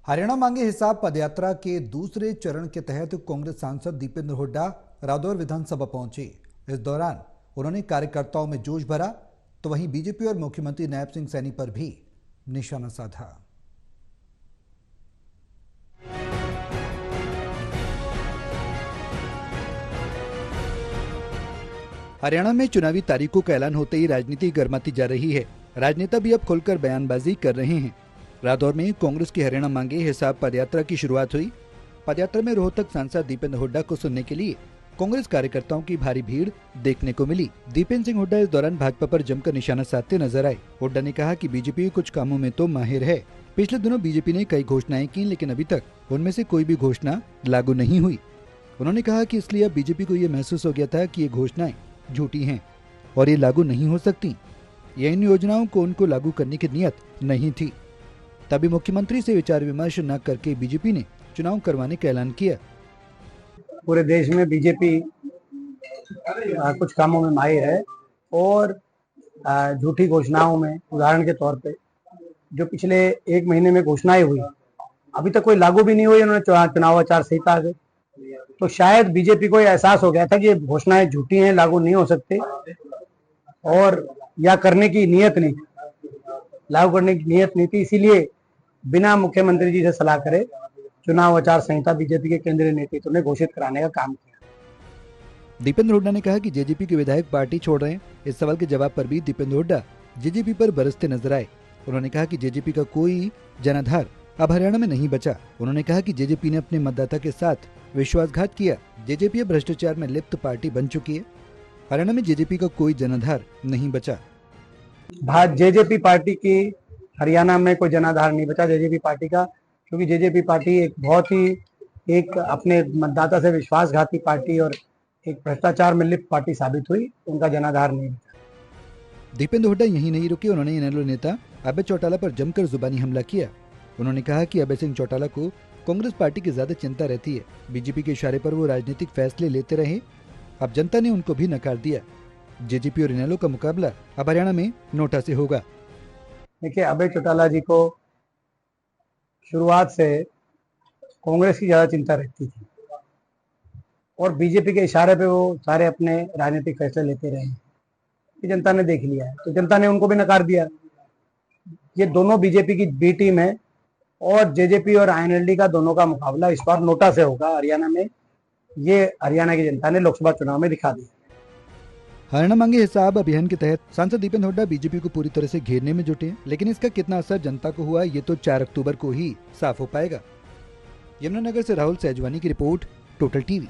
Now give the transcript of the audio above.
हरियाणा मांगे हिसाब पदयात्रा के दूसरे चरण के तहत कांग्रेस सांसद दीपेंद्र हुड्डा रादौर विधानसभा पहुंचे। इस दौरान उन्होंने कार्यकर्ताओं में जोश भरा, तो वहीं बीजेपी और मुख्यमंत्री नायब सिंह सैनी पर भी निशाना साधा। हरियाणा में चुनावी तारीखों का ऐलान होते ही राजनीति गर्माती जा रही है। राजनेता भी अब खुलकर बयानबाजी कर रहे हैं। रादौर में कांग्रेस की हरियाणा मांगे हिसाब पदयात्रा की शुरुआत हुई। पदयात्रा में रोहतक सांसद दीपेंद्र हुड्डा को सुनने के लिए कांग्रेस कार्यकर्ताओं की भारी भीड़ देखने को मिली। दीपेंद्र सिंह हुड्डा इस दौरान भाजपा पर जमकर निशाना साधते नजर आए। हुड्डा ने कहा कि बीजेपी कुछ कामों में तो माहिर है। पिछले दिनों बीजेपी ने कई घोषणाएं की, लेकिन अभी तक उनमें से कोई भी घोषणा लागू नहीं हुई। उन्होंने कहा कि इसलिए अब बीजेपी को ये महसूस हो गया था कि ये घोषणाएं झूठी हैं और ये लागू नहीं हो सकती। ये इन योजनाओं को उनको लागू करने की नियत नहीं थी। तभी मुख्यमंत्री से विचार विमर्श न करके बीजेपी ने चुनाव करवाने का ऐलान किया। पूरे देश में बीजेपी कुछ कामों में माहिर है और झूठी घोषणाओं में, उदाहरण के तौर पे जो पिछले एक महीने में घोषणाएं हुई, अभी तक कोई लागू भी नहीं हुई। उन्होंने चुनाव आचार संहिता आ गई, तो शायद बीजेपी को एहसास हो गया था कि ये घोषणाएं झूठी हैं, लागू नहीं हो सकते, और या करने की नियत नहीं, लागू करने की नियत नहीं थी। इसीलिए बिना मुख्यमंत्री जी से सलाह करे चुनाव आचार संहिता बीजेपी के केंद्रीय नेतृत्व ने घोषित कराने का काम किया। दीपेंद्र हुड्डा ने कहा कि जेजेपी के विधायक पार्टी छोड़ रहे हैं। इस सवाल के जवाब पर भी दीपेंद्र हुड्डा जेजेपी पर बरसते नजर आए। उन्होंने कहा कि जेजेपी का कोई जनाधार अब हरियाणा में नहीं बचा। उन्होंने कहा कि जेजेपी ने अपने मतदाता के साथ विश्वासघात किया। जेजेपी अब भ्रष्टाचार में लिप्त पार्टी बन चुकी है। हरियाणा में जेजेपी का कोई जनाधार नहीं बचा। जेजेपी पार्टी की हरियाणा में कोई जनाधार नहीं बचा जेजेपी पार्टी का, क्योंकि जेजेपी पार्टी एक बहुत ही एक अपने मतदाता से विश्वासघाती पार्टी और एक भ्रष्टाचार में लिप्त पार्टी साबित हुई। उनका जनाधार नहीं बचा। दीपेंद्र हुड्डा यही नहीं रुके। उन्होंने इनेलो नेता अभय चौटाला पर जमकर जुबानी हमला किया। उन्होंने कहा कि अभय सिंह चौटाला को कांग्रेस पार्टी की ज्यादा चिंता रहती है। बीजेपी के इशारे पर वो राजनीतिक फैसले लेते रहे, अब जनता ने उनको भी नकार दिया। जेजेपी और इनेलो का मुकाबला अब हरियाणा में नोटा से होगा। देखिए, अभय चौटाला जी को शुरुआत से कांग्रेस की ज्यादा चिंता रहती थी और बीजेपी के इशारे पे वो सारे अपने राजनीतिक फैसले लेते रहे। ये जनता ने देख लिया है, तो जनता ने उनको भी नकार दिया। ये दोनों बीजेपी की बी टीम है और जेजेपी और आईएनएलडी का दोनों का मुकाबला इस बार नोटा से होगा हरियाणा में। ये हरियाणा की जनता ने लोकसभा चुनाव में दिखा दिया। हरियाणा मांगे हिसाब अभियान के तहत सांसद दीपेंद्र हुड्डा बीजेपी को पूरी तरह से घेरने में जुटे हैं, लेकिन इसका कितना असर जनता को हुआ, ये तो 4 अक्टूबर को ही साफ हो पाएगा। यमुनानगर से राहुल सहजवानी की रिपोर्ट, टोटल टीवी।